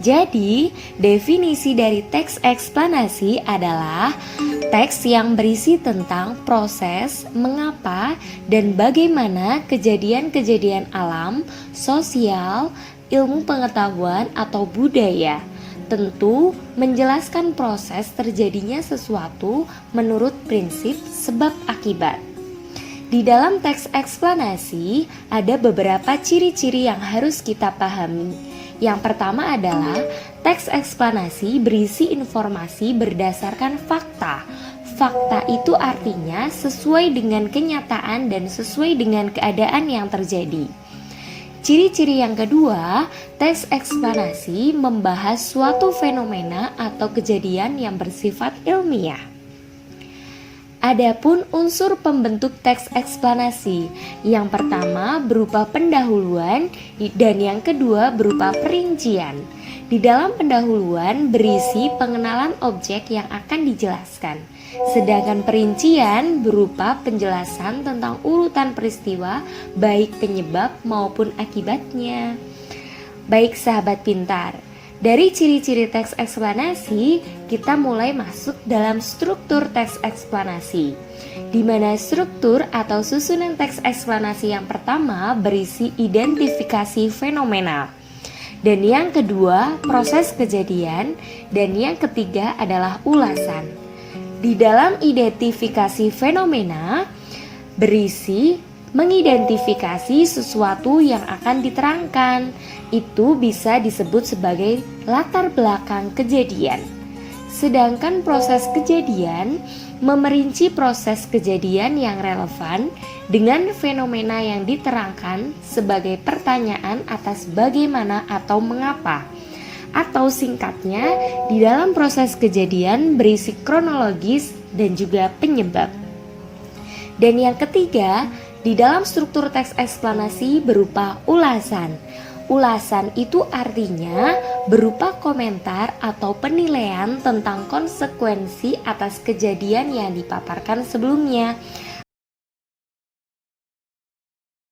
Jadi, definisi dari teks eksplanasi adalah teks yang berisi tentang proses, mengapa, dan bagaimana kejadian-kejadian alam, sosial, ilmu pengetahuan, atau budaya. Tentu, menjelaskan proses terjadinya sesuatu menurut prinsip sebab akibat. Di dalam teks eksplanasi, ada beberapa ciri-ciri yang harus kita pahami. Yang pertama adalah teks eksplanasi berisi informasi berdasarkan fakta. Fakta itu artinya sesuai dengan kenyataan dan sesuai dengan keadaan yang terjadi. Ciri-ciri yang kedua, teks eksplanasi membahas suatu fenomena atau kejadian yang bersifat ilmiah. Adapun unsur pembentuk teks eksplanasi, yang pertama berupa pendahuluan dan yang kedua berupa perincian. Di dalam pendahuluan berisi pengenalan objek yang akan dijelaskan, sedangkan perincian berupa penjelasan tentang urutan peristiwa baik penyebab maupun akibatnya. Baik sahabat pintar, dari ciri-ciri teks eksplanasi, kita mulai masuk dalam struktur teks eksplanasi, di mana struktur atau susunan teks eksplanasi yang pertama berisi identifikasi fenomena, dan yang kedua proses kejadian, dan yang ketiga adalah ulasan. Di dalam identifikasi fenomena berisi mengidentifikasi sesuatu yang akan diterangkan. Itu bisa disebut sebagai latar belakang kejadian. Sedangkan proses kejadian memerinci proses kejadian yang relevan dengan fenomena yang diterangkan sebagai pertanyaan atas bagaimana atau mengapa. Atau singkatnya, di dalam proses kejadian berisi kronologis dan juga penyebab. Dan yang ketiga, di dalam struktur teks eksplanasi berupa ulasan. Ulasan itu artinya berupa komentar atau penilaian tentang konsekuensi atas kejadian yang dipaparkan sebelumnya.